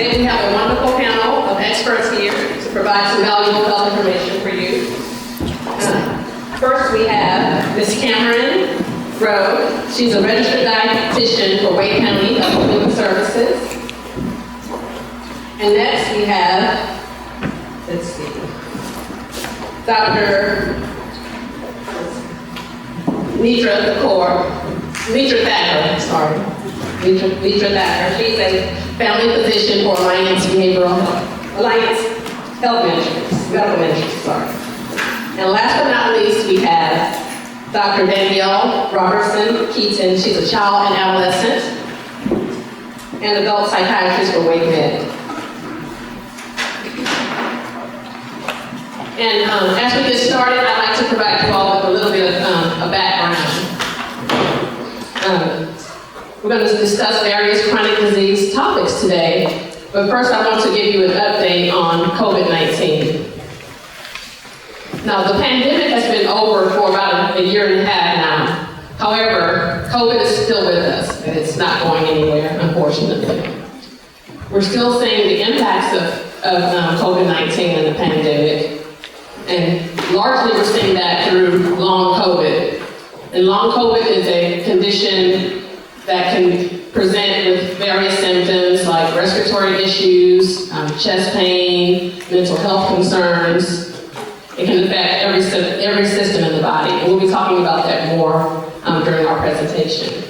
Today we have a wonderful panel of experts here to provide some valuable health information for you. First we have Ms. Cameron Rowe. She's a registered dietitian for Wake County Health and Human Services. And next we have, let's see, Dr. Nidra Thacker. She's a family physician for Alliance Medical Management. And last but not least, we have Dr. Danielle Robertson Keaton. She's a child and adolescent and adult psychiatrist for Wake Med. And as we get started, I'd like to provide you all with a little bit of a background. We're going to discuss various chronic disease topics today, but first I want to give you an update on COVID-19. Now, the pandemic has been over for about a year and a half now. However, COVID is still with us, and it's not going anywhere, unfortunately. We're still seeing the impacts of COVID-19 and the pandemic, and largely we're seeing that through long COVID. And long COVID is a condition that can present with various symptoms like respiratory issues, chest pain, mental health concerns. It can affect every system in the body, and we'll be talking about that more during our presentation.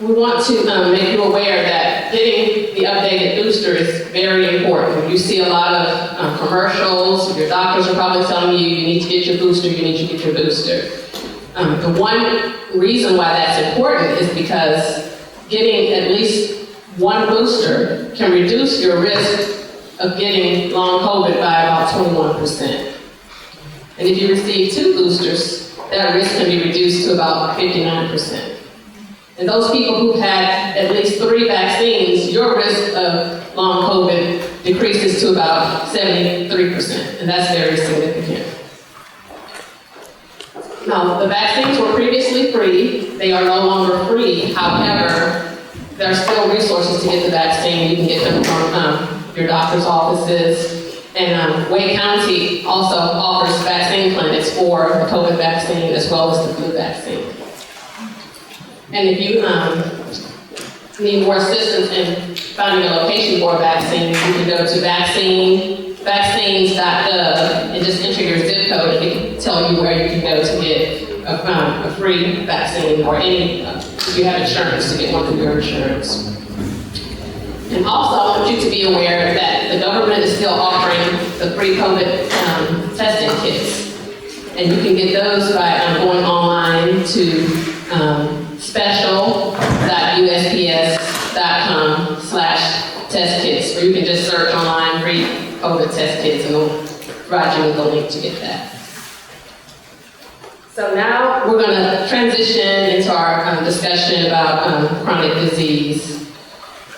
We want to make you aware that getting the updated booster is very important. You see a lot of commercials. Your doctors are probably telling you you need to get your booster, you need to get your booster. The one reason why that's important is because getting at least one booster can reduce your risk of getting long COVID by about 21%. And if you receive 2 boosters, that risk can be reduced to about 59%. And those people who've had at least 3 vaccines, your risk of long COVID decreases to about 73%, and that's very significant. Now, the vaccines were previously free. They are no longer free. However, there are still resources to get the vaccine. You can get them from your doctor's offices. And Wake County also offers vaccine clinics for the COVID vaccine as well as the flu vaccine. And if you need more assistance in finding a location for a vaccine, you can go to vaccines.gov and just enter your zip code, and it can tell you where you can go to get a free vaccine, or any, if you have insurance, to get one through your insurance. And also, I want you to be aware that the government is still offering the free COVID testing kits. And you can get those by going online to special.usps.com/test kits, or you can just search online free COVID test kits, and they'll provide you with a link to get that. So now we're going to transition into our discussion about chronic disease.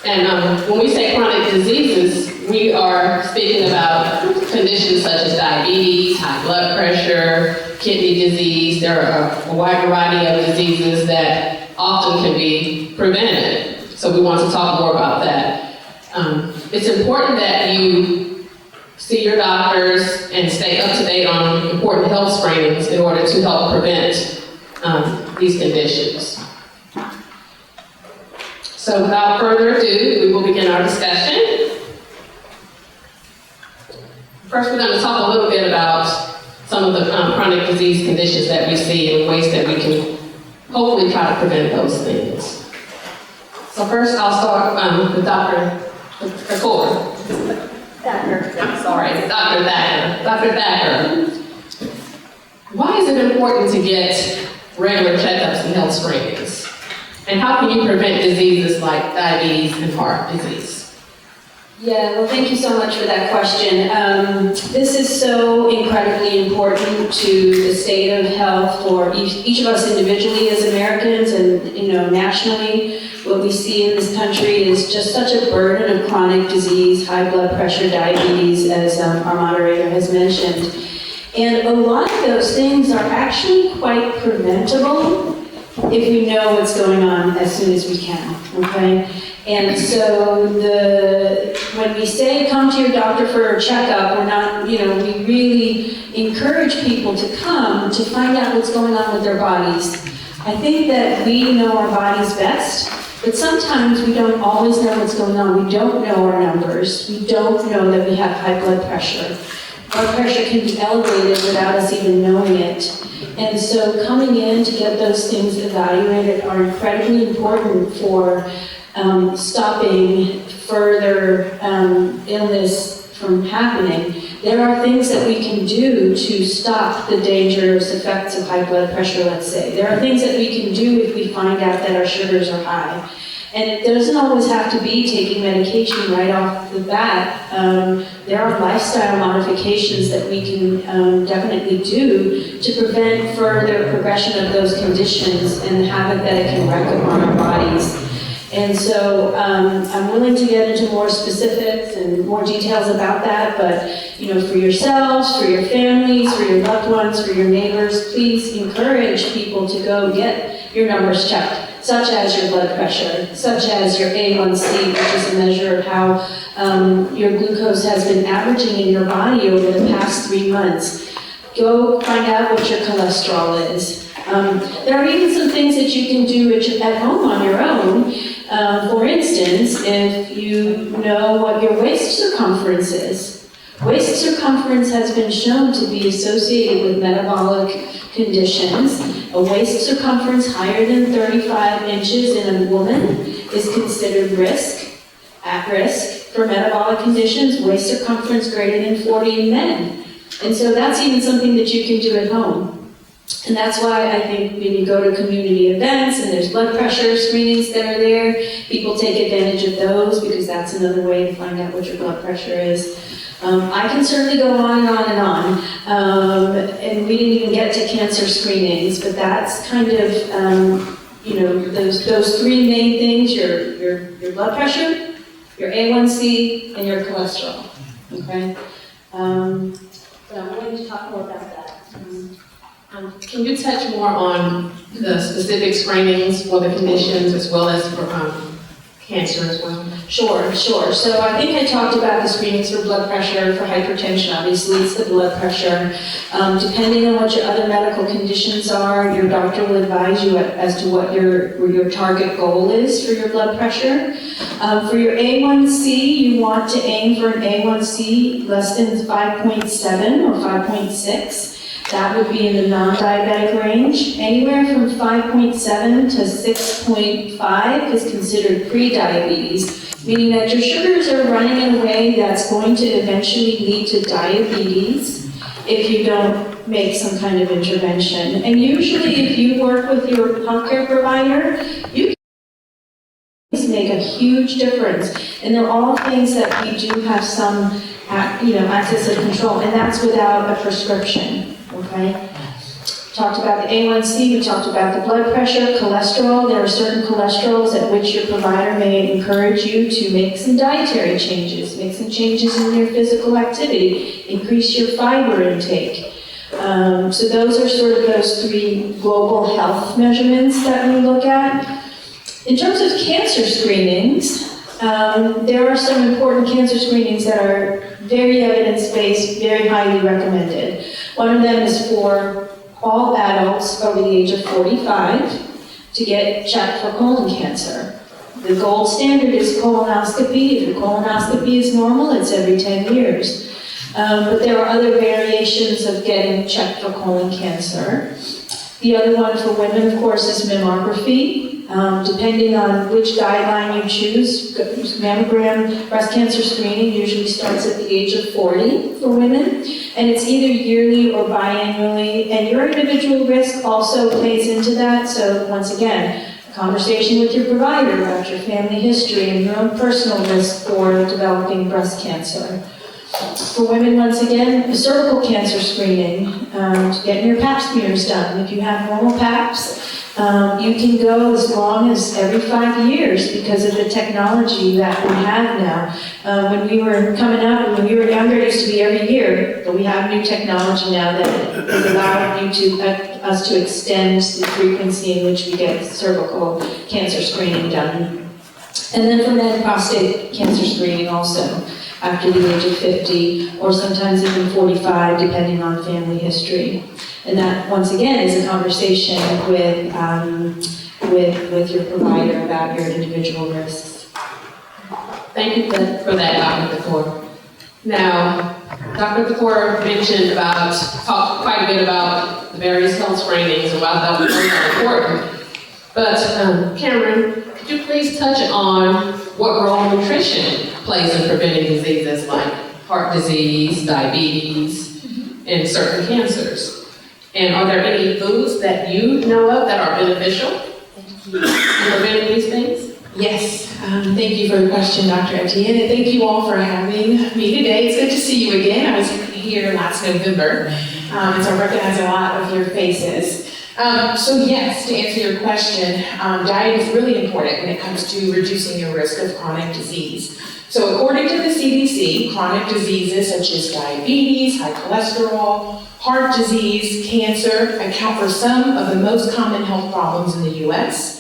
And when we say chronic diseases, we are speaking about conditions such as diabetes, high blood pressure, kidney disease. There are a wide variety of diseases that often can be prevented. So we want to talk more about that. It's important that you see your doctors and stay up to date on important health screenings in order to help prevent these conditions. So without further ado, we will begin our discussion. First, we're going to talk a little bit about some of the chronic disease conditions that we see and ways that we can hopefully try to prevent those things. So first, I'll start with Dr. Thacker. Dr. Thacker. Why is it important to get regular checkups and health screenings? And how can you prevent diseases like diabetes and heart disease? Yeah, well, thank you so much for that question. This is so incredibly important to the state of health for each of us individually as Americans, and nationally. What we see in this country is just such a burden of chronic disease, high blood pressure, diabetes, as our moderator has mentioned. And a lot of those things are actually quite preventable if we know what's going on as soon as we can, okay? And so when we say come to your doctor for a checkup, we're not, we really encourage people to come to find out what's going on with their bodies. I think that we know our bodies best, but sometimes we don't always know what's going on. We don't know our numbers. We don't know that we have high blood pressure. Blood pressure can be elevated without us even knowing it. And so coming in to get those things evaluated are incredibly important for stopping further illness from happening. There are things that we can do to stop the dangerous effects of high blood pressure, let's say. There are things that we can do if we find out that our sugars are high. And it doesn't always have to be taking medication right off the bat. There are lifestyle modifications that we can definitely do to prevent further progression of those conditions and the havoc that it can wreak upon our bodies. And so I'm willing to get into more specifics and more details about that, but for yourselves, for your families, for your loved ones, for your neighbors, please encourage people to go get your numbers checked, such as your blood pressure, such as your A1C, which is a measure of how your glucose has been averaging in your body over the past 3 months. Go find out what your cholesterol is. There are even some things that you can do at home on your own. For instance, if you know what your waist circumference is. Waist circumference has been shown to be associated with metabolic conditions. A waist circumference higher than 35 inches in a woman is considered at risk for metabolic conditions. Waist circumference greater than 40 in men. And so that's even something that you can do at home. And that's why I think when you go to community events and there's blood pressure screenings that are there, people take advantage of those because that's another way to find out what your blood pressure is. I can certainly go on and on and on. And we didn't even get to cancer screenings, but that's kind of, those three main things, your blood pressure, your A1C, and your cholesterol, okay? So I'm going to talk more about that. Can you touch more on the specific screenings for the conditions as well as for cancer as well? Sure. So I think I talked about the screenings for blood pressure, for hypertension, obviously it's the blood pressure. Depending on what your other medical conditions are, your doctor will advise you as to what your target goal is for your blood pressure. For your A1C, you want to aim for an A1C less than 5.7 or 5.6. That would be in the non-diabetic range. Anywhere from 5.7 to 6.5 is considered pre-diabetes, meaning that your sugars are running in a way that's going to eventually lead to diabetes if you don't make some kind of intervention. And usually if you work with your healthcare provider, you can make a huge difference. And they're all things that we do have some access and control, and that's without a prescription. Okay. Talked about the A1C, we talked about the blood pressure, cholesterol. There are certain cholesterols at which your provider may encourage you to make some dietary changes, make some changes in your physical activity, increase your fiber intake. So those are sort of those three global health measurements that we look at. In terms of cancer screenings, there are some important cancer screenings that are very evidence-based, very highly recommended. One of them is for all adults over the age of 45 to get checked for colon cancer. The gold standard is colonoscopy. If the colonoscopy is normal, it's every 10 years. But there are other variations of getting checked for colon cancer. The other one for women, of course, is mammography. Depending on which guideline you choose, mammogram breast cancer screening usually starts at the age of 40 for women, and it's either yearly or biannually, and your individual risk also plays into that. So once again, a conversation with your provider about your family history and your own personal risk for developing breast cancer. For women, once again, cervical cancer screening, getting your pap smears done. If you have normal paps, You can go as long as every 5 years because of the technology that we have now. When we were coming up, when we were younger, it used to be every year, but we have new technology now that is allowing us to extend the frequency in which we get cervical cancer screening done. And then for men, prostate cancer screening also, after the age of 50, or sometimes even 45, depending on family history. And that, once again, is a conversation with your provider about your individual risks. Thank you for that, Dr. Kapoor. Now, Dr. Kapoor talked quite a bit about the various health screenings and why that was very important. But Cameron, could you please touch on what role nutrition plays in preventing diseases like heart disease, diabetes, and certain cancers? And are there any foods that you know of that are beneficial in preventing these things? Yes, thank you for the question, Dr. Etienne, and thank you all for having me today. It's good to see you again. I was here last November, and so I recognize a lot of your faces. So yes, to answer your question, diet is really important when it comes to reducing your risk of chronic disease. So according to the CDC, chronic diseases such as diabetes, high cholesterol, heart disease, cancer account for some of the most common health problems in the U.S.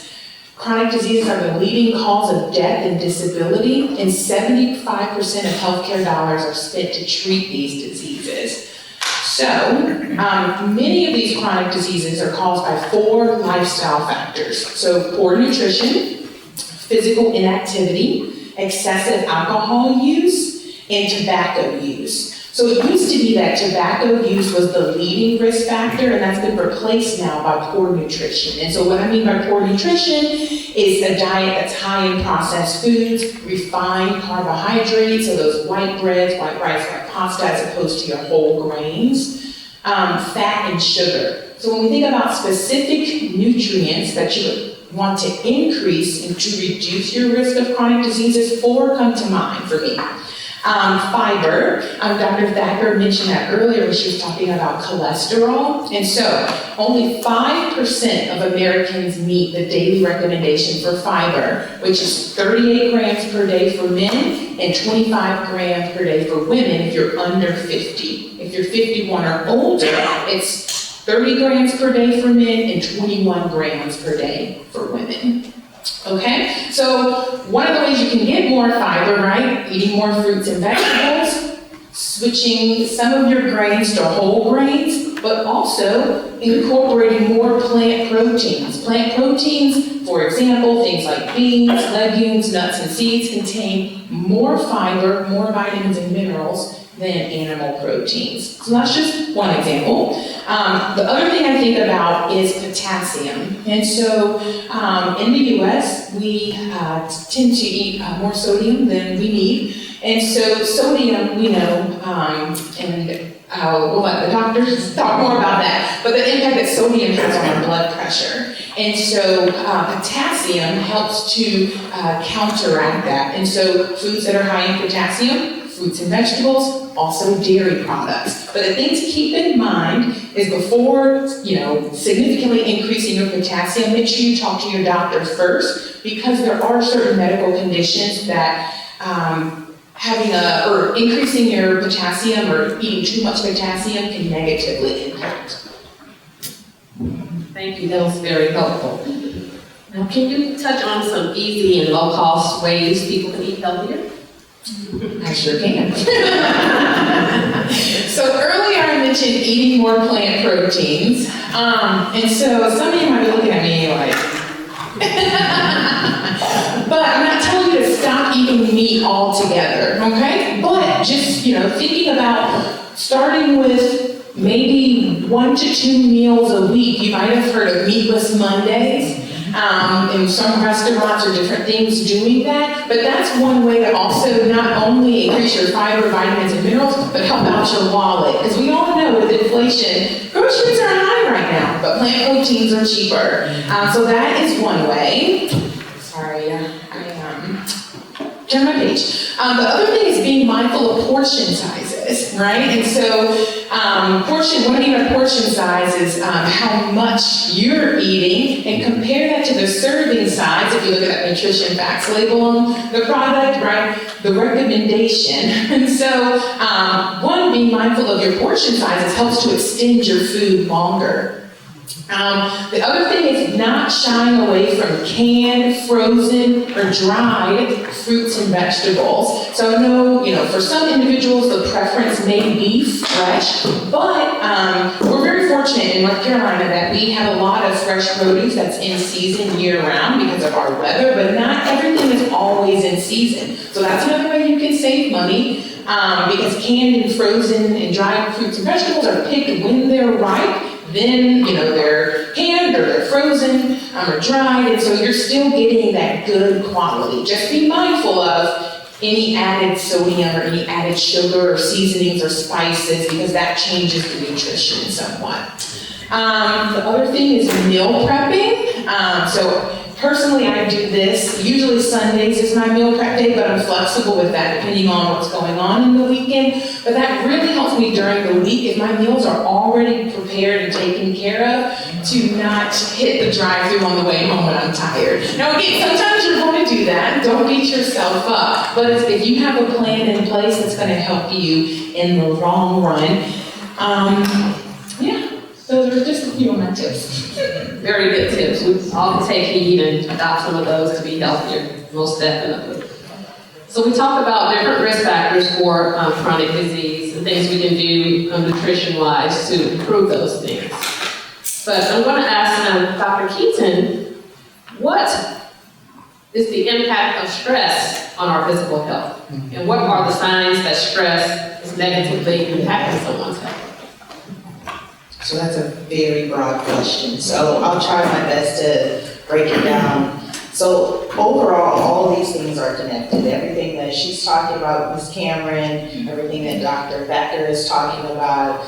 Chronic diseases are the leading cause of death and disability, and 75% of healthcare dollars are spent to treat these diseases. So, many of these chronic diseases are caused by 4 lifestyle factors. So, poor nutrition, physical inactivity, excessive alcohol use, and tobacco use. So it used to be that tobacco use was the leading risk factor, and that's been replaced now by poor nutrition. And so what I mean by poor nutrition is a diet that's high in processed foods, refined carbohydrates, so those white breads, white rice, white pasta, as opposed to your whole grains, fat and sugar. So when we think about specific nutrients that you would want to increase and to reduce your risk of chronic diseases, 4 come to mind for me. Fiber, Dr. Thacker mentioned that earlier when she was talking about cholesterol. And so, only 5% of Americans meet the daily recommendation for fiber, which is 38 grams per day for men and 25 grams per day for women if you're under 50. If you're 51 or older, it's 30 grams per day for men and 21 grams per day for women. Okay, so one of the ways you can get more fiber, right? Eating more fruits and vegetables, switching some of your grains to whole grains, but also incorporating more plant proteins. Plant proteins, for example, things like beans, legumes, nuts, and seeds contain more fiber, more vitamins and minerals than animal proteins. So that's just one example. The other thing I think about is potassium. And so in the US, we tend to eat more sodium than we need. And so sodium, we know, and we'll let the doctors talk more about that, but the impact that sodium has on our blood pressure. And so potassium helps to counteract that. And so foods that are high in potassium, fruits and vegetables, also dairy products. But the thing to keep in mind is before, significantly increasing your potassium, make sure you talk to your doctor first, because there are certain medical conditions that or increasing your potassium or eating too much potassium can negatively impact. Thank you, that was very helpful. Now, can you touch on some easy and low-cost ways people can eat healthier? I sure can. So earlier I mentioned eating more plant proteins. And so some of you might be looking at me like, but I'm not telling you to stop eating meat altogether, okay? But just, thinking about starting with maybe 1 to 2 meals a week. You might have heard of Meatless Mondays. And some restaurants or different things doing that, but that's one way to also not only increase your fiber, vitamins, and minerals, but help out your wallet. Because we all know with inflation, groceries are high right now, but plant proteins are cheaper. So that is one way. Sorry, I turned my page. The other thing is being mindful of portion sizes. preferences, right? And so one of the portion size is how much you're eating, and compare that to the serving size. If you look at that nutrition facts label on the product, right, the recommendation. And so one, being mindful of your portion sizes helps to extend your food longer. The other thing is not shying away from canned, frozen, or dried fruits and vegetables. So I know, for some individuals, the preference may be fresh, but we're very fortunate in North Carolina that we have a lot of fresh produce that's in season year-round because of our weather, but not everything is always in season. So that's another way you can save money, because canned and frozen and dried fruits and vegetables are picked when they're ripe. Then, they're canned or they're frozen or dried, and so you're still getting that good quality. Just be mindful of any added sodium or any added sugar or seasonings or spices, because that changes the nutrition somewhat. The other thing is meal prepping. So personally, I do this. Usually Sundays is my meal prep day, but I'm flexible with that depending on what's going on in the weekend. But that really helps me during the week if my meals are already prepared and taken care of, to not hit the drive-thru on the way home when I'm tired. Now again, sometimes you're going to do that. Don't beat yourself up. But if you have a plan in place that's going to help you in the long run, those are just a few of my tips. Very good tips. We all can take heed and adopt some of those to be healthier, most definitely. So we talked about different risk factors for chronic disease and things we can do nutrition-wise to improve those things. But I'm going to ask Dr. Keaton, what is the impact of stress on our physical health? And what are the signs that stress is negatively impacting someone's health? So that's a very broad question. So I'll try my best to break it down. So overall, all these things are connected. Everything that she's talking about, Ms. Cameron, everything that Dr. Becker is talking about,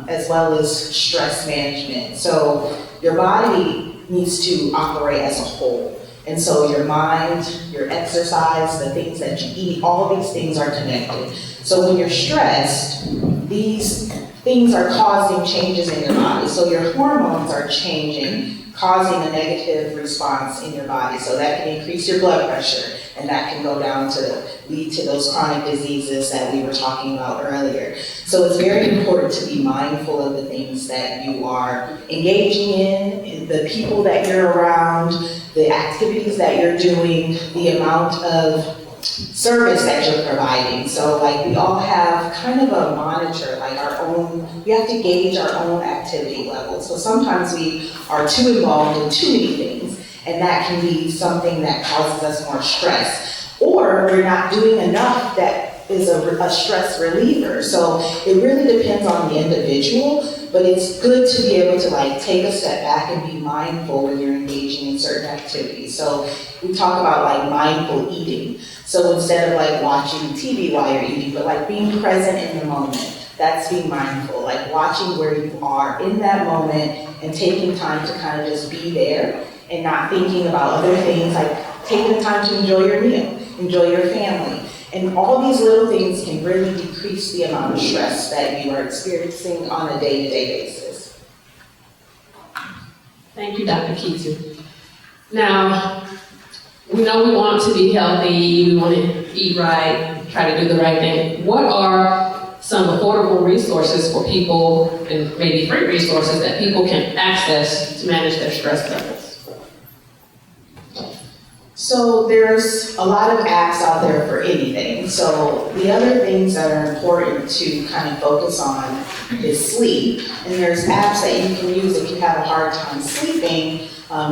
as well as stress management. So your body needs to operate as a whole. And so your mind, your exercise, the things that you eat, all these things are connected. So when you're stressed, these things are causing changes in your body. So your hormones are changing, causing a negative response in your body. So that can increase your blood pressure, and that can go down to lead to those chronic diseases that we were talking about earlier. So it's very important to be mindful of the things that you are engaging in, the people that you're around, the activities that you're doing, the amount of service that you're providing. So like we all have kind of a monitor, like our own, we have to gauge our own activity level. So sometimes we are too involved in too many things, and that can be something that causes us more stress. Or we're not doing enough that is a stress reliever. So it really depends on the individual, but it's good to be able to like take a step back and be mindful when you're engaging in certain activities. So we talk about like mindful eating. So instead of like watching TV while you're eating, but like being present in the moment, that's being mindful, like watching where you are in that moment and taking time to kind of just be there and not thinking about other things, like taking the time to enjoy your meal, enjoy your family. And all these little things can really decrease the amount of stress that you are experiencing on a day-to-day basis. Thank you, Dr. Keaton. Now, we know we want to be healthy, we want to eat right, try to do the right thing. What are some affordable resources for people, and maybe free resources that people can access to manage their stress levels? So there's a lot of apps out there for anything. So the other things that are important to kind of focus on is sleep. And there's apps that you can use if you have a hard time sleeping.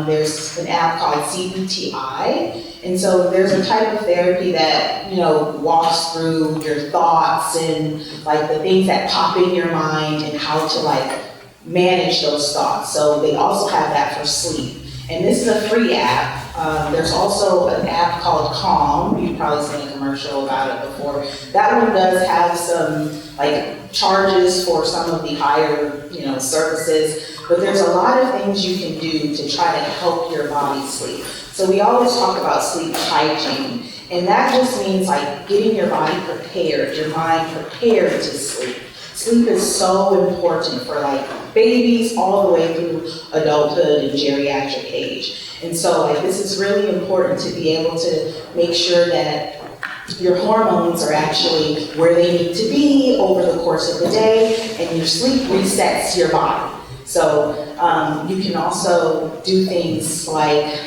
There's an app called CBTI. And so there's a type of therapy that, walks through your thoughts and like the things that pop in your mind and how to like manage those thoughts. So they also have that for sleep. And this is a free app. There's also an app called Calm. You've probably seen a commercial about it before. That one does have some like charges for some of the higher, services. but there's a lot of things you can do to try to help your body sleep. So we always talk about sleep hygiene, and that just means like getting your body prepared, your mind prepared to sleep. Sleep is so important for like babies all the way through adulthood and geriatric age. And so like this is really important to be able to make sure that your hormones are actually where they need to be over the course of the day, and your sleep resets your body. So you can also do things like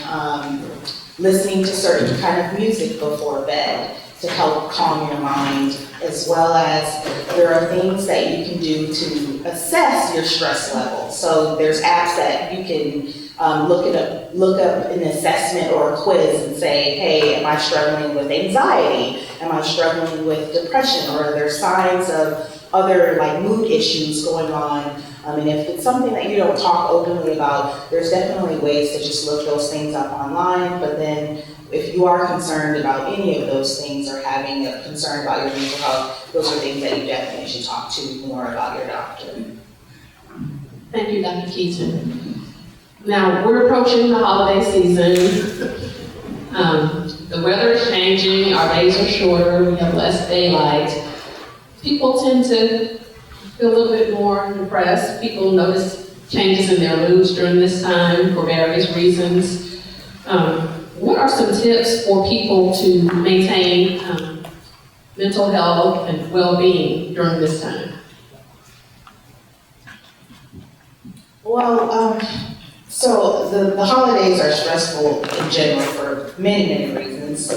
listening to certain kind of music before bed to help calm your mind, as well as there are things that you can do to assess your stress level. So there's apps that you can look up an assessment or a quiz and say, hey, am I struggling with anxiety? Am I struggling with depression? Or are there signs of other like mood issues going on? And if it's something that you don't talk openly about, there's definitely ways to just look those things up online. But then if you are concerned about any of those things or having a concern about your mental health, those are things that you definitely should talk to more about your doctor. Thank you, Dr. Keaton. Now, we're approaching the holiday season. The weather is changing, our days are shorter, we have less daylight. People tend to feel a little bit more depressed. People notice changes in their moods during this time for various reasons. What are some tips for people to maintain mental health and well-being during this time? Well, so the holidays are stressful in general for many, many reasons.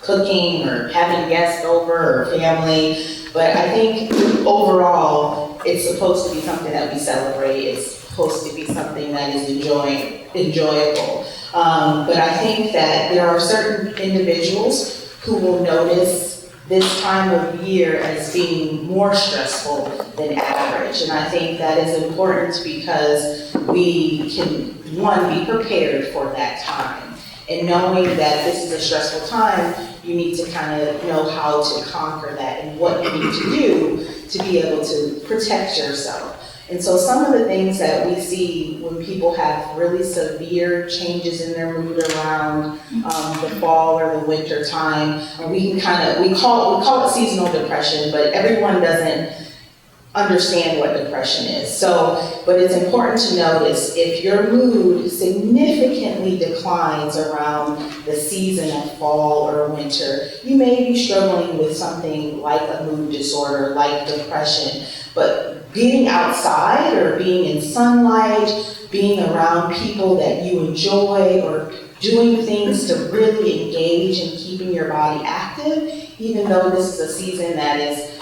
Cooking or having guests over or family. But I think overall, it's supposed to be something that we celebrate. It's supposed to be something that is enjoyable. But I think that there are certain individuals who will notice this time of year as being more stressful than average. And I think that is important because we can, one, be prepared for that time. And knowing that this is a stressful time, you need to kind of know how to conquer that and what you need to do to be able to protect yourself. And so some of the things that we see when people have really severe changes in their mood around the fall or the winter time, we call it seasonal depression, but everyone doesn't understand what depression is. So, but it's important to notice if your mood significantly declines around the season of fall or winter, you may be struggling with something like a mood disorder, like depression. But being outside or being in sunlight, being around people that you enjoy, or doing things to really engage in keeping your body active, even though this is a season that is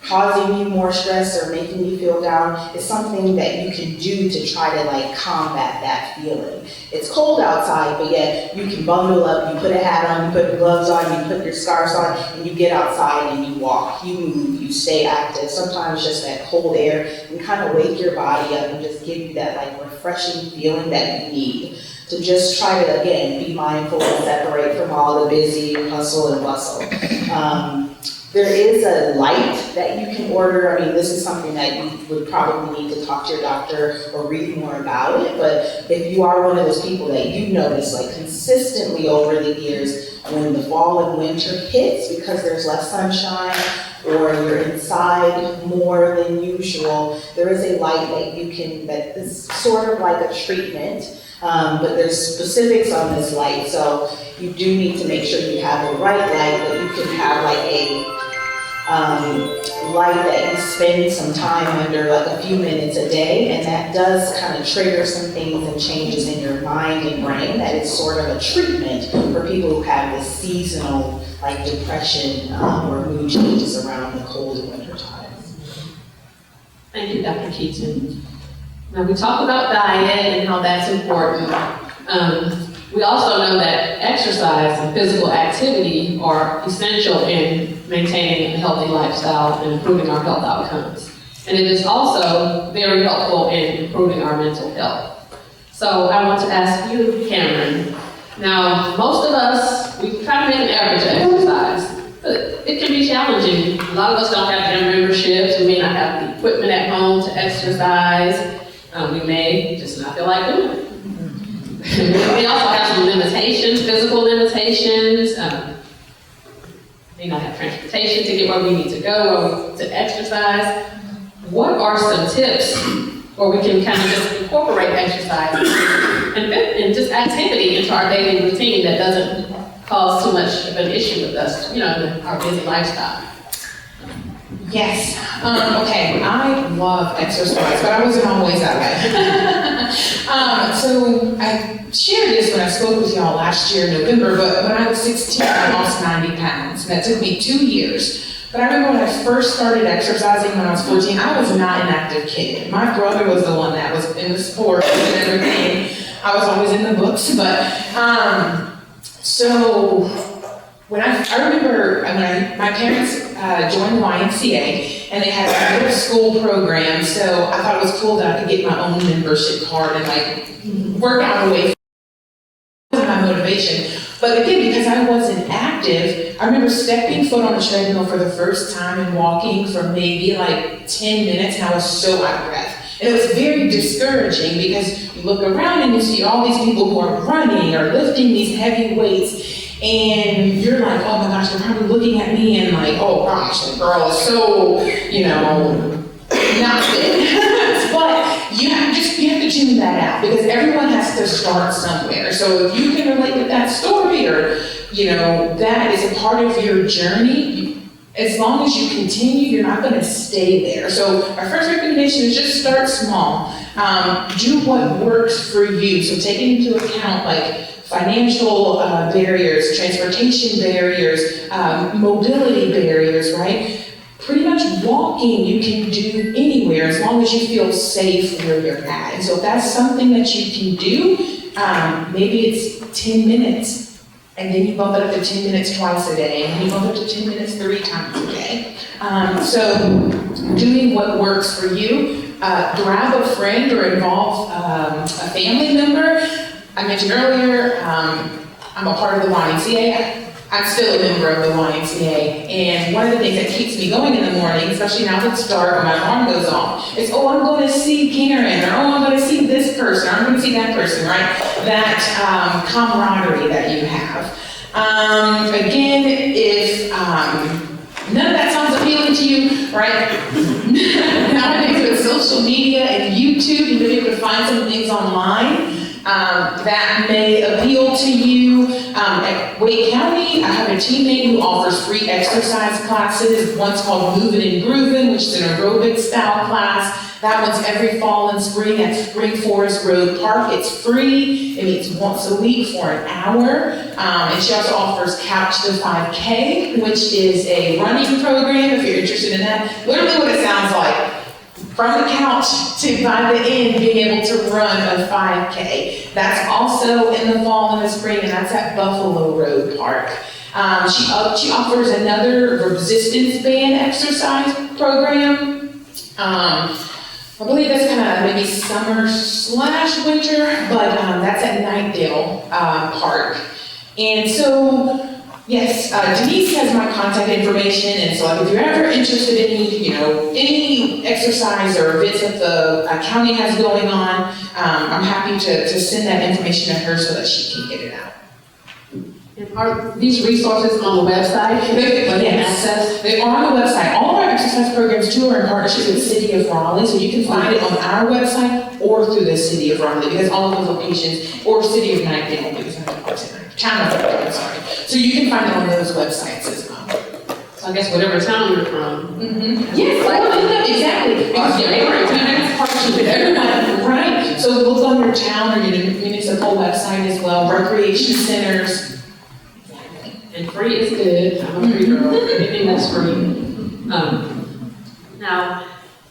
causing you more stress or making you feel down, is something that you can do to try to like combat that feeling. It's cold outside, but yet you can bundle up, you put a hat on, you put your gloves on, you put your scarves on, and you get outside and you walk, you move, you stay active. Sometimes just that cold air can kind of wake your body up and just give you that like refreshing feeling that you need. To just try to, again, be mindful and separate from all the busy hustle and bustle. There is a light that you can order. I mean, this is something that you would probably need to talk to your doctor or read more about it. But if you are one of those people that you notice like consistently over the years when the fall and winter hits because there's less sunshine or you're inside more than usual, there is a light that you can, that is sort of like a treatment. But there's specifics on this light, so you do need to make sure you have the right light, but you can have like a light that you spend some time under, like a few minutes a day, and that does kind of trigger some things and changes in your mind and brain. That is sort of a treatment for people who have this seasonal like depression or mood changes around the cold and winter times. Thank you, Dr. Keaton. Now, we talk about diet and how that's important. We also know that exercise and physical activity are essential in maintaining a healthy lifestyle and improving our health outcomes. And it is also very helpful in improving our mental health. So I want to ask you, Cameron. Now, most of us, we try to make an effort to exercise, but it can be challenging. A lot of us don't have gym memberships. We may not have the equipment at home to exercise. We may just not feel like doing it. We also have some limitations, physical limitations. May not have transportation to get where we need to go, or to exercise. What are some tips where we can kind of just incorporate exercise and just activity into our daily routine that doesn't cause too much of an issue with us, in our busy lifestyle? Yes. Okay, I love exercise, but I wasn't always that way. So I shared this when I spoke with y'all last year in November, but when I was 16, I lost 90 pounds, and that took me 2 years. But I remember when I first started exercising when I was 14, I was not an active kid. My brother was the one that was in the sports and everything. I was always in the books, but, so when I remember when my parents joined the YMCA, and they had a middle school program, so I thought it was cool that I could get my own membership card and like work out a way. That was my motivation. But again, because I wasn't active, I remember stepping foot on a treadmill for the first time and walking for maybe like 10 minutes, and I was so out of breath. And it was very discouraging because you look around and you see all these people who are running or lifting these heavy weights, and you're like, oh my gosh, they're probably looking at me and like, oh gosh, that girl is so, not fit. But you have to tune that out because everyone has to start somewhere. So if you can relate to that story or, that is a part of your journey, as long as you continue, you're not going to stay there. So our first recommendation is just start small. Do what works for you. So taking into account like financial barriers, transportation barriers, mobility barriers, right? Pretty much walking you can do anywhere as long as you feel safe where you're at. And so if that's something that you can do, maybe it's 10 minutes. And then you bump it up to 10 minutes twice a day, and you bump it to 10 minutes 3 times a day. So doing what works for you, grab a friend or involve a family member. I mentioned earlier, I'm a part of the YMCA. I'm still a member of the YMCA, and one of the things that keeps me going in the morning, especially now that it's dark when my alarm goes off, is, I'm going to see Karen, or I'm going to see this person, or I'm going to see that person, right? That camaraderie that you have. Again, if none of that sounds appealing to you, right? Nowadays with social media and YouTube, you'll be able to find some things online that may appeal to you. At Wake County, I have a teammate who offers free exercise classes. One's called Movin' and Groovin', which is an aerobic style class. That one's every fall and spring at Spring Forest Road Park. It's free. It meets once a week for an hour. And she also offers Couch to 5K, which is a running program if you're interested in that. Literally what it sounds like. From the couch to by the end being able to run a 5K. That's also in the fall and the spring, and that's at Buffalo Road Park. She offers another resistance band exercise program. I believe that's kind of maybe summer/winter, but that's at Nightdale Park. And so, yes, Denise has my contact information, and so if you're ever interested in any exercise or events that the county has going on, I'm happy to send that information to her so that she can get it out. And are these resources on the website? Yes, they are on the website. All of our exercise programs too are in partnership with the City of Raleigh, so you can find it on our website or through the City of Raleigh, because all of those locations, or City of Nightdale, because I'm Town of Nightdale, sorry. So you can find it on those websites as well. So I guess whatever town you're from. Mm-hmm. Yes, exactly. Partnership with everyone, right? So look on your town or your municipal website as well, recreation centers. And free is good. I'm a free girl. Anything that's free. Now,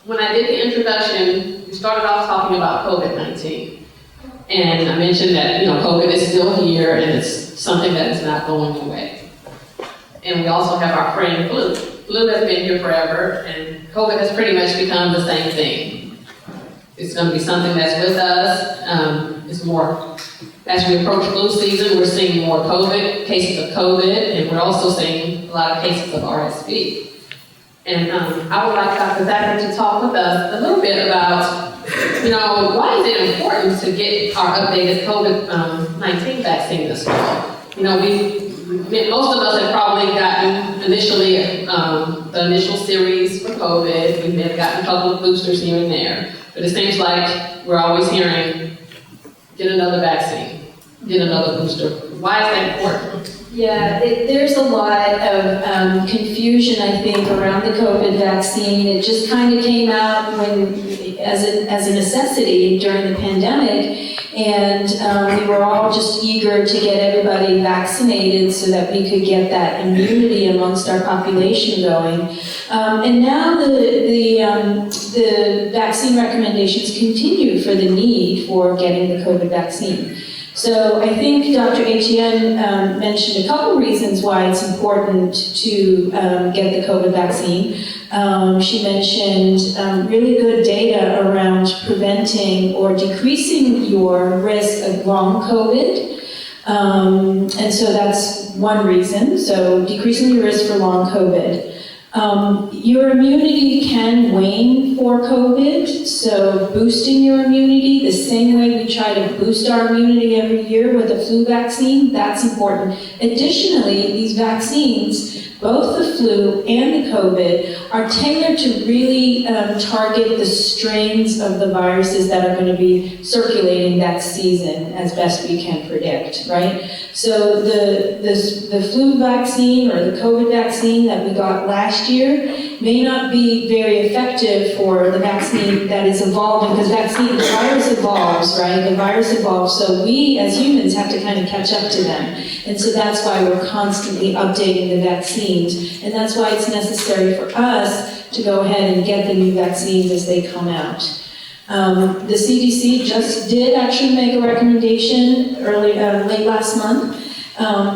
when I did the introduction, we started off talking about COVID-19. And I mentioned that, COVID is still here and it's something that is not going away. And we also have our friend flu. Flu has been here forever, and COVID has pretty much become the same thing. It's going to be something that's with us. It's more, as we approach flu season, we're seeing more cases of COVID, and we're also seeing a lot of cases of RSV. And I would like Dr. Zachary to talk with us a little bit about, why is it important to get our updated COVID-19 vaccine this fall? Most of us have probably gotten initially the initial series for COVID. We may have gotten a couple of boosters here and there. But it seems like we're always hearing, get another vaccine, get another booster. Why is that important? Yeah, there's a lot of confusion, I think, around the COVID vaccine. It just kind of came out as a necessity during the pandemic, and we were all just eager to get everybody vaccinated so that we could get that immunity amongst our population going. And now the vaccine recommendations continue for the need for getting the COVID vaccine. So I think Dr. Etienne mentioned a couple reasons why it's important to get the COVID vaccine. She mentioned really good data around preventing or decreasing your risk of long COVID. And so that's one reason, so decreasing your risk for long COVID. Your immunity can wane for COVID, so boosting your immunity, the same way we try to boost our immunity every year with a flu vaccine, that's important. Additionally, these vaccines, both the flu and the COVID, are tailored to really target the strains of the viruses that are going to be circulating that season as best we can predict, right? So the flu vaccine or the COVID vaccine that we got last year may not be very effective for the vaccine that is evolving, because the virus evolves, right? The virus evolves, so we as humans have to kind of catch up to them. And so that's why we're constantly updating the vaccines. And that's why it's necessary for us to go ahead and get the new vaccines as they come out. The CDC just did actually make a recommendation late last month,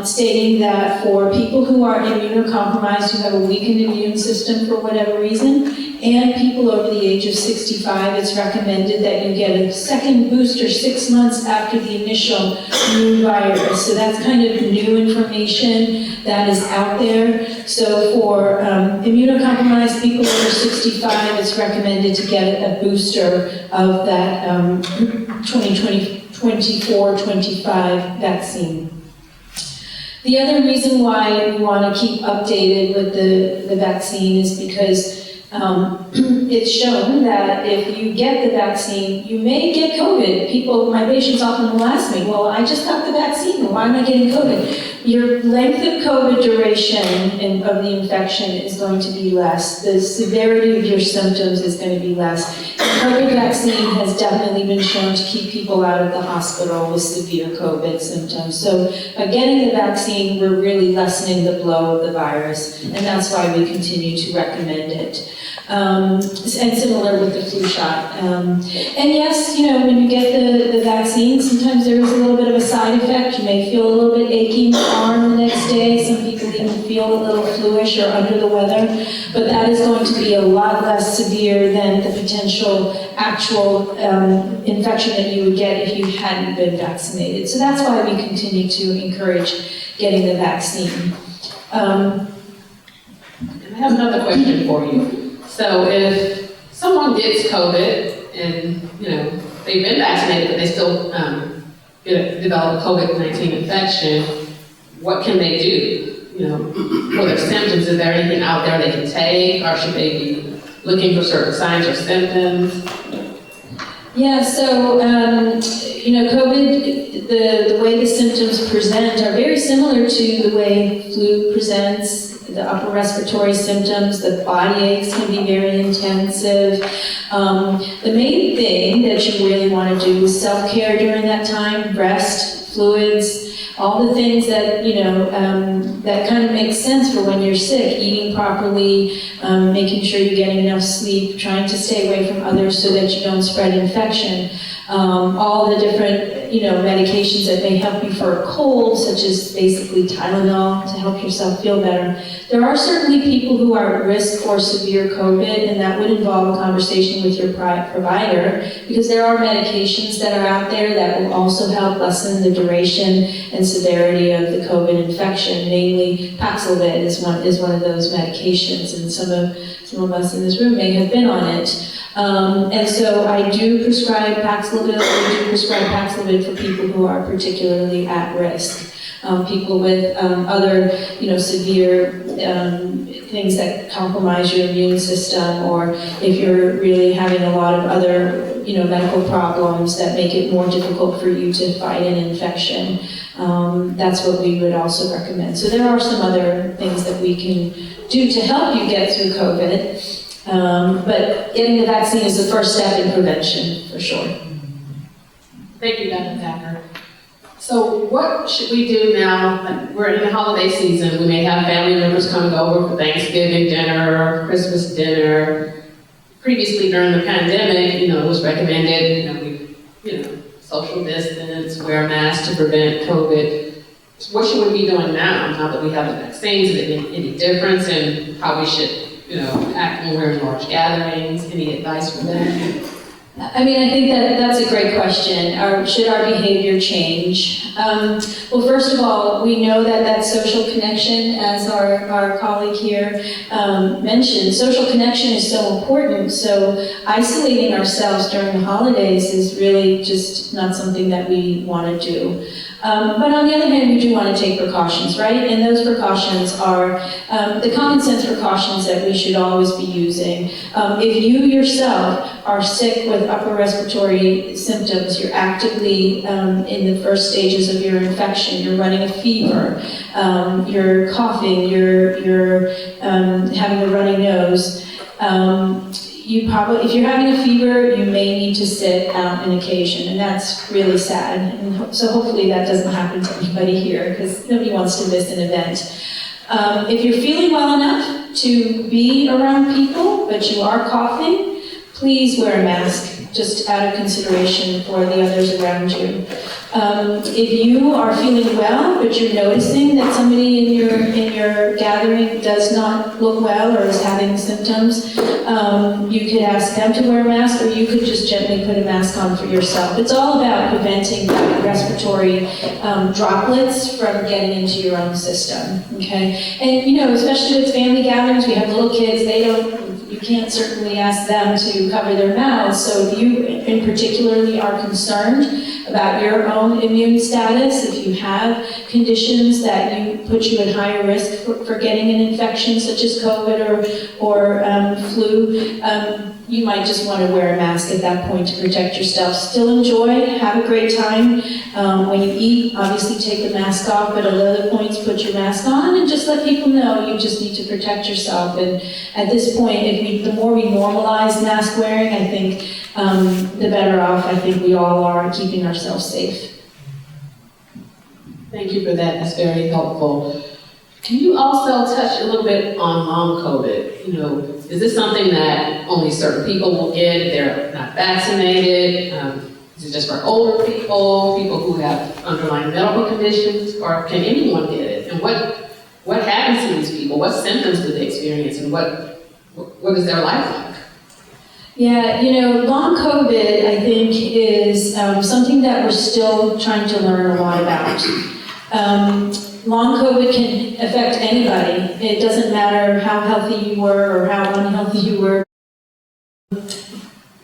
stating that for people who are immunocompromised, who have a weakened immune system for whatever reason, and people over the age of 65, it's recommended that you get a second booster 6 months after the initial new virus. So that's kind of new information that is out there. So for immunocompromised people over 65, it's recommended to get a booster of that 24-25 vaccine. The other reason why we want to keep updated with the vaccine is because it's shown that if you get the vaccine, you may get COVID. My patients often will ask me, well, I just got the vaccine, why am I getting COVID? Your length of COVID duration of the infection is going to be less. The severity of your symptoms is going to be less. The COVID vaccine has definitely been shown to keep people out of the hospital with severe COVID symptoms. So by getting the vaccine, we're really lessening the blow of the virus, and that's why we continue to recommend it. And similar with the flu shot. And yes, when you get the vaccine, sometimes there is a little bit of a side effect. You may feel a little bit achy in your arm the next day. Some people even feel a little fluish or under the weather. But that is going to be a lot less severe than the potential actual infection that you would get if you hadn't been vaccinated. So that's why we continue to encourage getting the vaccine. I have another question for you. So if someone gets COVID and, they've been vaccinated, but they still develop a COVID-19 infection, what can they do? For their symptoms, is there anything out there they can take, or should they be looking for certain signs or symptoms? Yeah, so, COVID, the way the symptoms present are very similar to the way flu presents. The upper respiratory symptoms, the body aches can be very intensive. The main thing that you really want to do is self-care during that time, rest, fluids, all the things that, that kind of make sense for when you're sick, eating properly, making sure you're getting enough sleep, trying to stay away from others so that you don't spread infection. All the different, medications that may help you for a cold, such as basically Tylenol to help yourself feel better. There are certainly people who are at risk for severe COVID, and that would involve a conversation with your provider, because there are medications that are out there that will also help lessen the duration and severity of the COVID infection. Namely, Paxlovid is one of those medications, and some of us in this room may have been on it. And so I do prescribe Paxlovid. I do prescribe Paxlovid for people who are particularly at risk. People with other, severe things that compromise your immune system, or if you're really having a lot of other, medical problems that make it more difficult for you to fight an infection. That's what we would also recommend. So there are some other things that we can do to help you get through COVID. But getting the vaccine is the first step in prevention, for sure. Thank you, Dr. Thacker. So what should we do now? Like, we're in the holiday season. We may have family members coming over for Thanksgiving dinner or Christmas dinner. Previously, during the pandemic, it was recommended, social distance, wear a mask to prevent COVID. So what should we be doing now that we have the vaccines? Is it any difference in how we should act when we're in large gatherings? Any advice for that? I think that's a great question. Should our behavior change? Well, first of all, we know that social connection, as our colleague here mentioned, social connection is so important. So isolating ourselves during the holidays is really just not something that we want to do. But on the other hand, we do want to take precautions, right? And those precautions are the common sense precautions that we should always be using. If you yourself are sick with upper respiratory symptoms, you're actively in the first stages of your infection, you're running a fever, you're coughing, you're having a runny nose, if you're having a fever, you may need to sit out an occasion, and that's really sad. And so hopefully that doesn't happen to anybody here, because nobody wants to miss an event. If you're feeling well enough to be around people, but you are coughing, please wear a mask, just out of consideration for the others around you. If you are feeling well, but you're noticing that somebody in your gathering does not look well or is having symptoms, you could ask them to wear a mask, or you could just gently put a mask on for yourself. It's all about preventing respiratory droplets from getting into your own system, okay? And especially with family gatherings, we have little kids, you can't certainly ask them to cover their mouths. So if you in particularly are concerned about your own immune status, if you have conditions that put you at higher risk for getting an infection such as COVID or flu, you might just want to wear a mask at that point to protect yourself. Still enjoy, have a great time. When you eat, obviously take the mask off, but at other points put your mask on and just let people know you just need to protect yourself. And at this point, the more we normalize mask wearing, I think the better off I think we all are keeping ourselves safe. Thank you for that. That's very helpful. Can you also touch a little bit on long COVID? Is this something that only certain people will get if they're not vaccinated? Is it just for older people who have underlying medical conditions, or can anyone get it? And what happens to these people? What symptoms do they experience, and what is their life like? Yeah, long COVID, I think, is something that we're still trying to learn a lot about. Long COVID can affect anybody. It doesn't matter how healthy you were or how unhealthy you were.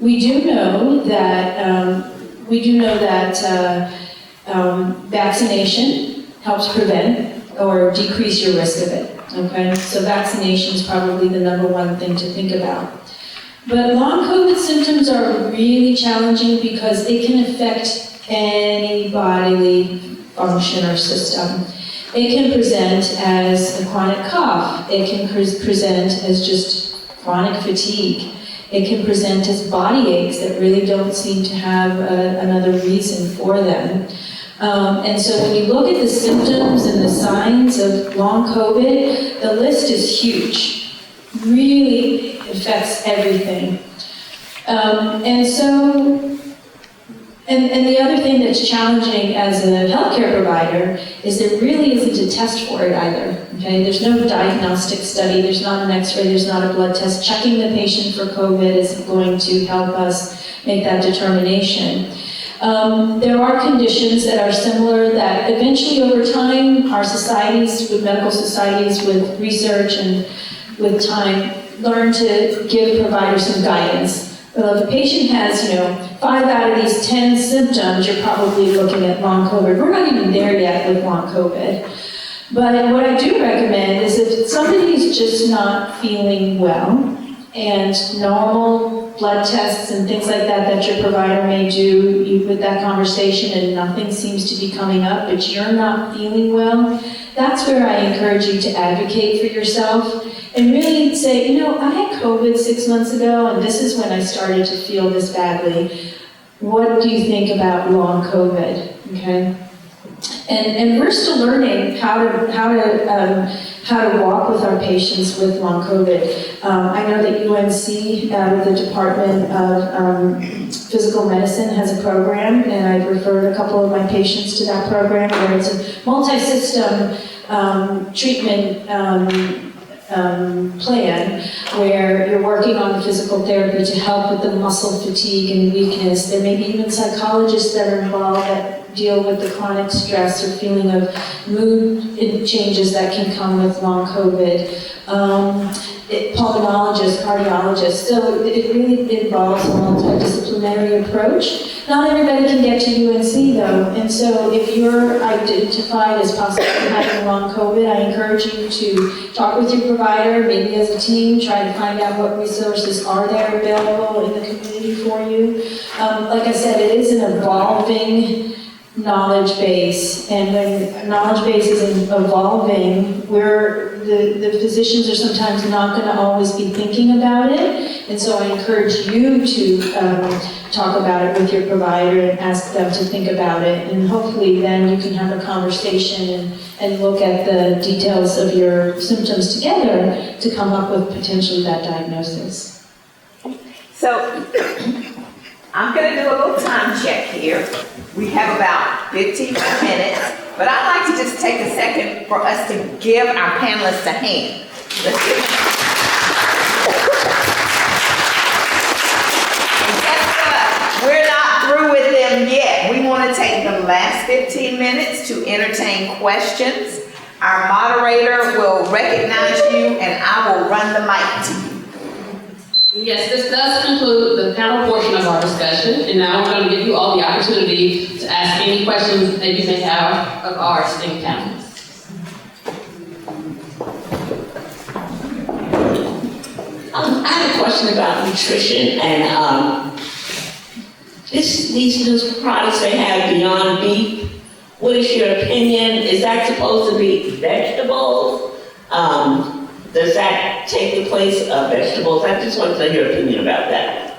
We do know that vaccination helps prevent or decrease your risk of it. Okay, so vaccination is probably the number one thing to think about. But long COVID symptoms are really challenging because they can affect any bodily function or system. It can present as a chronic cough. It can present as just chronic fatigue. It can present as body aches that really don't seem to have another reason for them. And so when you look at the symptoms and the signs of long COVID, the list is huge. Really affects everything. And so And the other thing that's challenging as a healthcare provider is there really isn't a test for it either, okay? There's no diagnostic study, there's not an x-ray, there's not a blood test. Checking the patient for COVID isn't going to help us make that determination. There are conditions that are similar that eventually over time, our societies, with medical societies, with research and with time, learn to give providers some guidance. Well, if a patient has, 5 out of these 10 symptoms, you're probably looking at long COVID. We're not even there yet with long COVID. But what I do recommend is if somebody's just not feeling well, and normal blood tests and things like that your provider may do, with that conversation and nothing seems to be coming up, but you're not feeling well, that's where I encourage you to advocate for yourself and really say, I had COVID 6 months ago and this is when I started to feel this badly. What do you think about long COVID, okay? And we're still learning how to walk with our patients with long COVID. I know that UNC, the Department of Physical Medicine, has a program, and I've referred a couple of my patients to that program, where it's a multi-system treatment plan where you're working on the physical therapy to help with the muscle fatigue and weakness. There may be even psychologists that are involved that deal with the chronic stress or feeling of mood changes that can come with long COVID. Pulmonologists, cardiologists. So it really involves a multidisciplinary approach. Not everybody can get to UNC though, and so if you're identified as possibly having long COVID, I encourage you to talk with your provider, maybe as a team, try to find out what resources are there available in the community for you. Like I said, it is an evolving knowledge base, and when knowledge base is evolving, the physicians are sometimes not going to always be thinking about it, and so I encourage you to talk about it with your provider and ask them to think about it, and hopefully then you can have a conversation and look at the details of your symptoms together to come up with potentially that diagnosis. So, I'm going to do a little time check here. We have about 15 minutes, but I'd like to just take a second for us to give our panelists a hand. Let's give them. And guess what? We're not through with them yet. We want to take the last 15 minutes to entertain questions. Our moderator will recognize you and I will run the mic to you. Yes, this does conclude the panel portion of our discussion, and now we're going to give you all the opportunity to ask any questions that you may have of our esteemed panelists. I have a question about nutrition and these new products they have, Beyond Beef. What is your opinion? Is that supposed to be vegetables? Does that take the place of vegetables? I just wanted to know your opinion about that.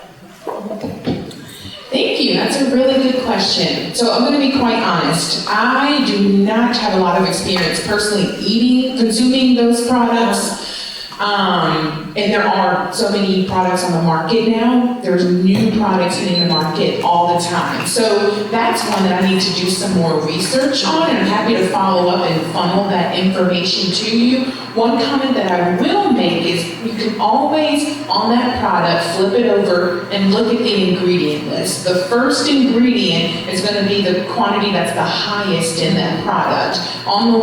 Thank you. That's a really good question. So I'm going to be quite honest. I do not have a lot of experience personally consuming those products. And there are so many products on the market now. There's new products hitting the market all the time. So that's one that I need to do some more research on, and I'm happy to follow up and funnel that information to you. One comment that I will make is you can always, on that product, flip it over and look at the ingredient list. The first ingredient is going to be the quantity that's the highest in that product, all the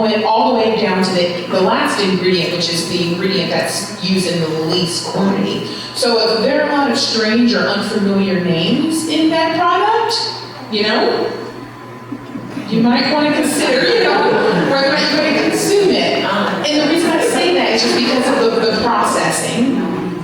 way down to the last ingredient, which is the ingredient that's used in the least quantity. So if there are a lot of strange or unfamiliar names in that product, you might want to consider, whether you're going to consume it. And the reason I say that is just because of the processing,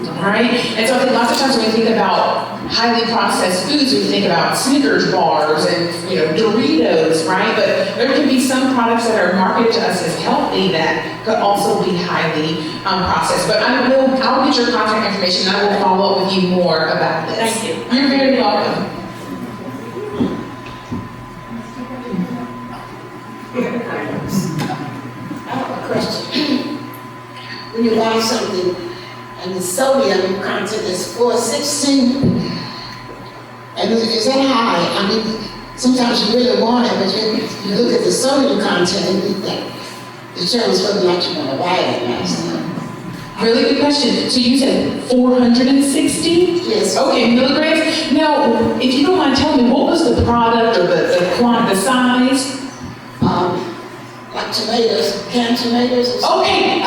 all right? And so I think lots of times when we think about highly processed foods, we think about Snickers bars and, Doritos, right? But there can be some products that are marketed to us as healthy that could also be highly processed. But I'll get your contact information and I will follow up with you more about this. Thank you. You're very welcome. I have a question. When you buy something and the sodium content is 416, and is that high? I mean, sometimes you really want it, but you look at the sodium content and that determines whether or not you want to buy it or not. So, Really good question. So you said 460? yes. Okay, milligrams. Now, if you don't mind telling me, what was the product or the size? Like tomatoes, canned tomatoes. Or something. Okay,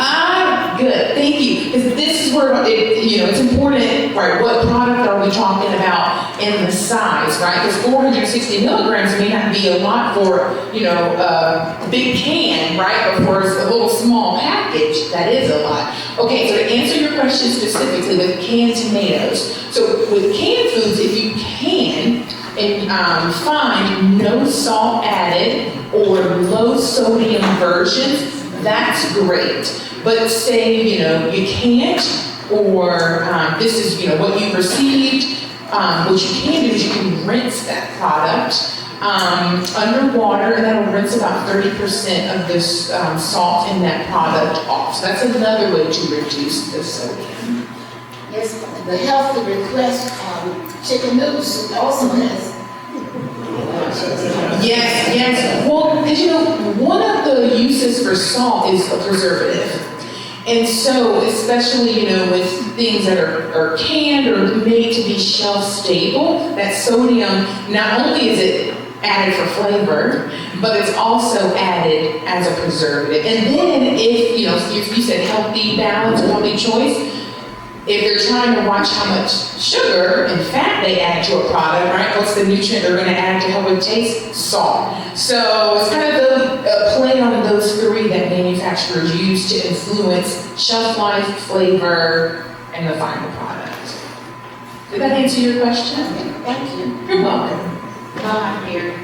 good, thank you. Because this is where it's important, right? What product are we talking about in the size, right? Because 460 milligrams may not be a lot for, a big can, right? But for a little small package, that is a lot. Okay, so to answer your question specifically with canned tomatoes, so with canned foods, if you can, and find no salt added or low sodium versions, that's great. But say, you can't, or this is, what you received, what you can do is you can rinse that product underwater, and that'll rinse about 30% of this salt in that product off. So that's another way to reduce the sodium. Yes, the healthy request chicken noodle soup also has. Yes. Well, because one of the uses for salt is a preservative. And so, especially, with things that are canned or made to be shelf stable, that sodium, not only is it added for flavor, but it's also added as a preservative. And then if you said healthy balance or healthy choice, if they're trying to watch how much sugar and fat they add to a product, right? What's the nutrient they're going to add to help it taste? Salt. So it's kind of the play on those three that manufacturers use to influence shelf life, flavor, and the final product. Did that answer your question? Thank you. You're welcome. Hi, here.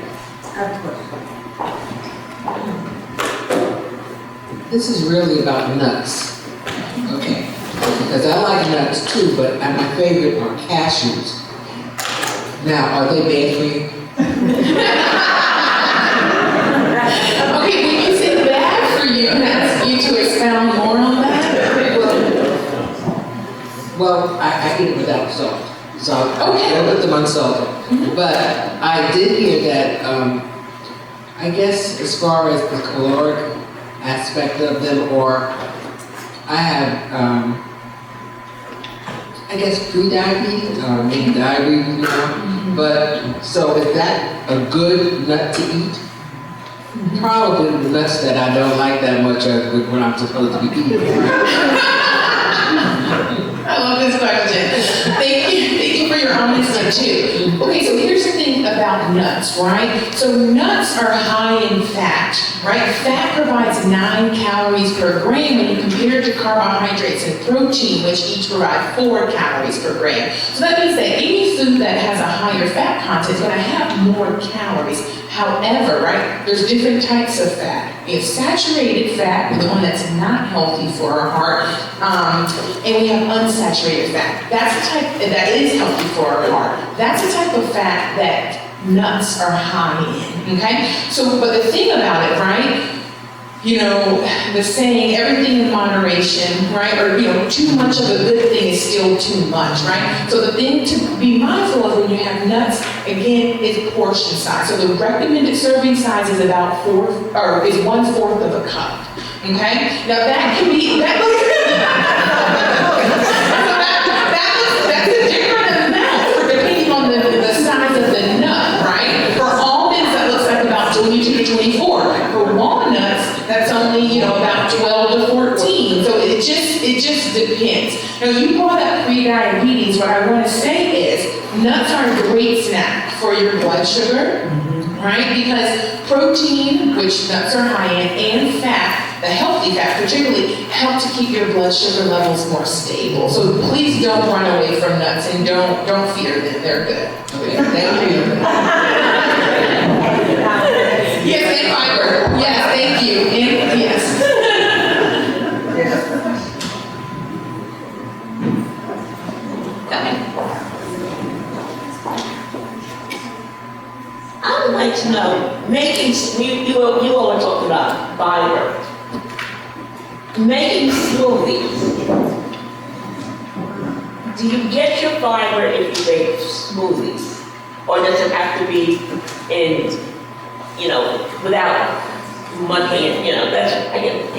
This is really about nuts. Okay. Because I like nuts too, but my favorite are cashews. Now, are they bad for you? Okay, when you say bad for you, can I ask you to expound more on that? Well, I eat it without salt. So Okay. I put them unsalted. But I did hear that, I guess as far as the caloric aspect of them, or I have, I guess pre-diabetes, maybe diabetes now. But, so is that a good nut to eat? Probably the nuts that I don't like that much of when I'm supposed to be eating. I love this question. Thank you for your honesty too. Okay, so here's the thing about nuts, right? So nuts are high in fat, right? Fat provides 9 calories per gram when you compare it to carbohydrates and protein, which each provide 4 calories per gram. So that means that any food that has a higher fat content is going to have more calories. However, right, there's different types of fat. We have saturated fat, the one that's not healthy for our heart, and we have unsaturated fat. That's the type that is healthy for our heart. That's the type of fat that nuts are high in, okay? So, but the thing about it, right, the saying, everything in moderation, right? Or, too much of a good thing is still too much, right? So the thing to be mindful of when you have nuts, again, is portion size. So the recommended serving size is about 1/4 of a cup, okay? Now that can be, that's a different amount depending on the size of the nut, right? For almonds, that looks like about 22 to 24. For walnuts, that's only, about 12 to 14. So it just depends. Now you brought up pre-diabetes. What I want to say is nuts are a great snack for your blood sugar, right? Because protein, which nuts are high in, and fat, the healthy fat particularly, help to keep your blood sugar levels more stable. So please don't run away from nuts and don't fear them. They're good. Okay, thank you. Yes, and fiber. Yes, thank you. And yes. I would like to know, you all were talking about fiber. Making smoothies. Do you get your fiber if you make smoothies? Or does it have to be in, without mudding it, that's,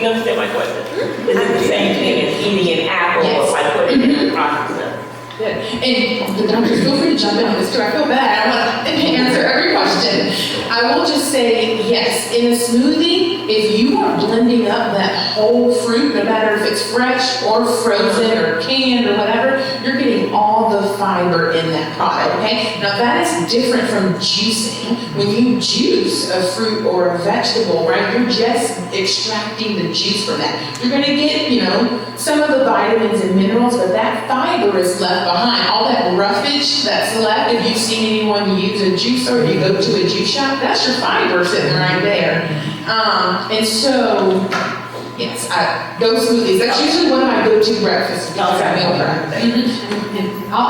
you understand my question? Is it the same thing as eating an apple or like putting it in the processor? Good. And the doctors, feel free to jump in on this too. I feel bad. I want to answer every question. I will just say, yes, in a smoothie, if you are blending up that whole fruit, no matter if it's fresh or frozen or canned or whatever, you're getting all the fiber in that product, okay? Now that is different from juicing. When you juice a fruit or a vegetable, right, you're just extracting the juice from that. You're gonna get, some of the vitamins and minerals, but that fiber is left behind. All that roughage that's left, if you've seen anyone use a juicer, you go to a juice shop, that's your fiber sitting right there. And so, yes, those smoothies, that's usually one of my go-to breakfasts. I'll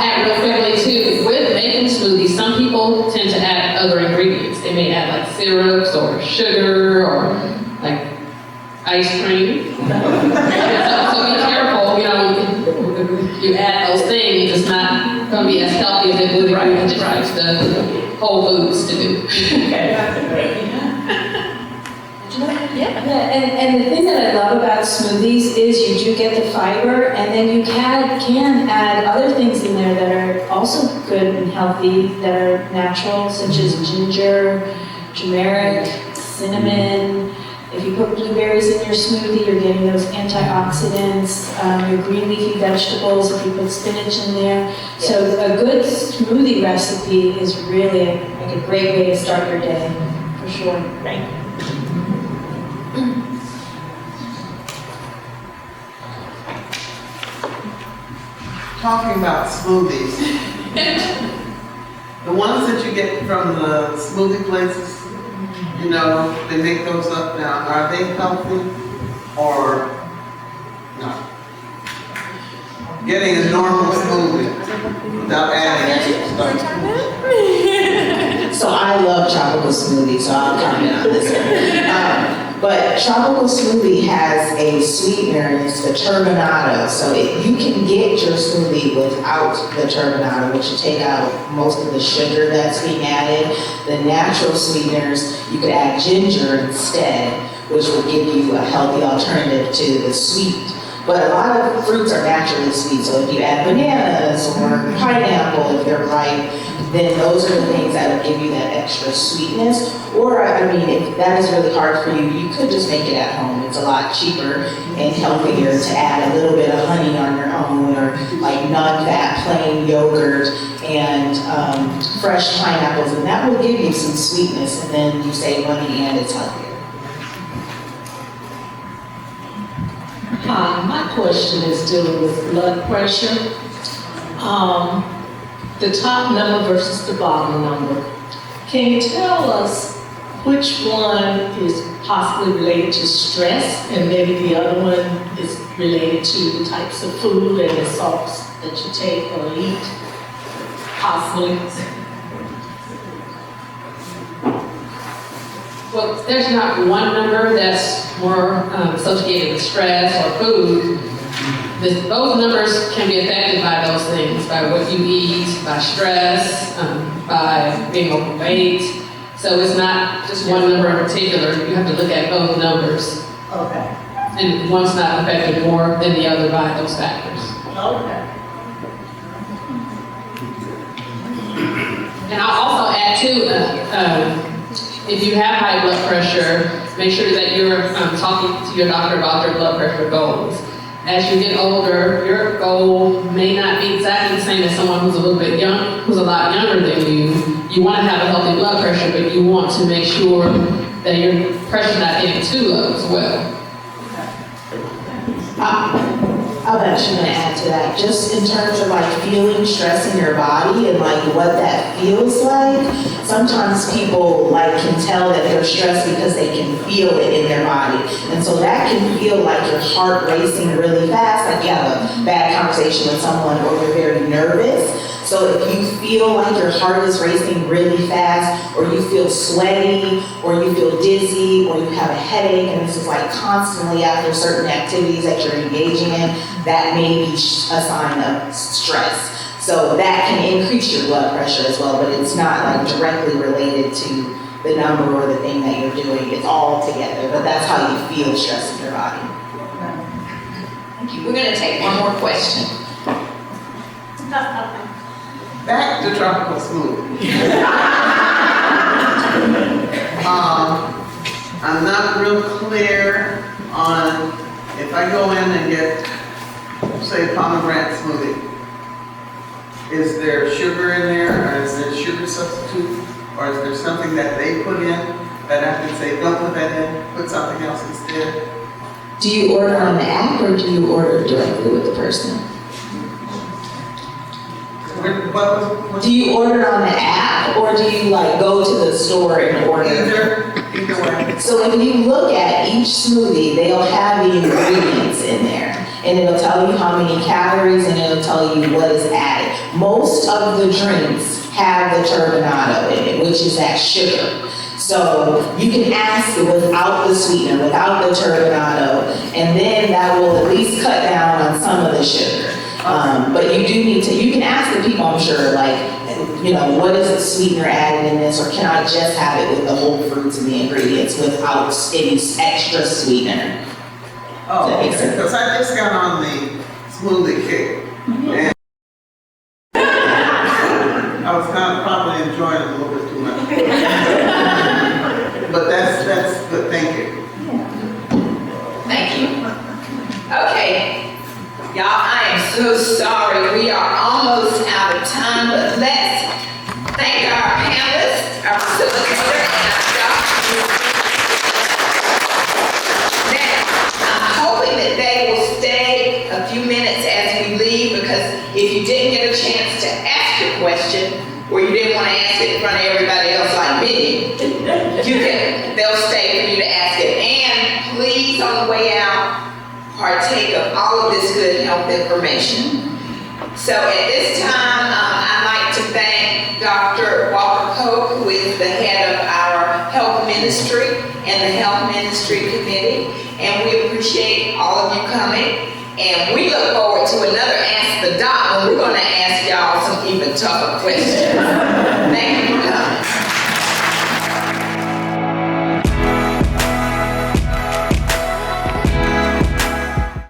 add real quickly too, with making smoothies, some people tend to add other ingredients. They may add like syrups or sugar or like ice cream. So be careful, you add those things, it's not gonna be as healthy as it would if you just use the whole foods to do. And the thing that I love about smoothies is you do get the fiber, and then you can add other things in there that are also good and healthy, that are natural, such as ginger, turmeric, cinnamon. If you put blueberries in your smoothie, you're getting those antioxidants, your green leafy vegetables, if you put spinach in there. So a good smoothie recipe is really like a great way to start your day, for sure. Thank you. Talking about smoothies, the ones that you get from the smoothie places, they make those up now. Are they healthy or no? Getting a normal smoothie without adding stuff. So I love tropical smoothies, so I'll comment on this one. But tropical smoothie has a sweetener, and it's the turbinado. So you can get your smoothie without the turbinado, which you take out most of the sugar that's being added. The natural sweeteners, you could add ginger instead, which will give you a healthy alternative to the sweet. But a lot of fruits are naturally sweet, so if you add bananas or pineapple, if they're ripe, then those are the things that will give you that extra sweetness. Or, if that is really hard for you, you could just make it at home. It's a lot cheaper and healthier to add a little bit of honey on your own, or like non-fat plain yogurt and fresh pineapples, and that will give you some sweetness, and then you save money and it's healthier. Hi, my question is dealing with blood pressure. The top number versus the bottom number. Can you tell us which one is possibly related to stress and maybe the other one is related to the types of food and the salts that you take or eat? Possibly. Well, there's not one number that's more associated with stress or food. Those numbers can be affected by those things, by what you eat, by stress, by being overweight. So it's not just one number in particular. You have to look at both numbers. Okay. And one's not affected more than the other by those factors. Okay. And I'll also add too, if you have high blood pressure, make sure that you're talking to your doctor about your blood pressure goals. As you get older, your goal may not be exactly the same as someone who's a little bit young, who's a lot younger than you. You want to have a healthy blood pressure, but you want to make sure that your pressure's not getting too low as well. I'll actually add to that, just in terms of like feeling stress in your body and like what that feels like. Sometimes people can tell that they're stressed because they can feel it in their body. And so that can feel like your heart racing really fast, like you have a bad conversation with someone or you're very nervous. So if you feel like your heart is racing really fast, or you feel sweaty, or you feel dizzy, or you have a headache, and this is like constantly after certain activities that you're engaging in, that may be a sign of stress. So that can increase your blood pressure as well, but it's not like directly related to the number or the thing that you're doing. It's all together, but that's how you feel stress in your body. Thank you. We're gonna take one more question. Back to tropical smoothie. I'm not real clear on if I go in and get, say, pomegranate smoothie, is there sugar in there, or is there sugar substitute, or is there something that they put in that I can say, don't put that in, put something else instead? Do you order on the app or do you order directly with the person? What Do you order on the app or do you like go to the store and order? either way. So if you look at each smoothie, they'll have the ingredients in there. And it'll tell you how many calories and it'll tell you what is added. Most of the drinks have the turbinado in it, which is that sugar. So you can ask it without the sweetener, without the turbinado, and then that will at least cut down on some of the sugar. But you do need to, you can ask the people, I'm sure, like, you know, what is the sweetener added in this, or can I just have it with the whole fruits and the ingredients without any extra sweetener? Oh, That makes okay, sense. because I just got on the smoothie kick. And I was kind of probably enjoying it a little bit too much. But that's good, thank you. Thank you. Okay. Y'all, I am so sorry. We are almost out of time, but let's thank our panelists, our facilitator, and our doctors. Now, I'm hoping that they will stay a few minutes as we leave, because if you didn't get a chance to ask your question, or you didn't want to ask it in front of everybody else like me, they'll stay for you to ask it. And please, on the way out, partake of all of this good health information. So at this time, I'd like to thank Dr. Walker Pope, who is the head of our health ministry and the health ministry committee. And we appreciate all of you coming. And we look forward to another Ask the Doc when we're going to ask y'all some even tougher questions.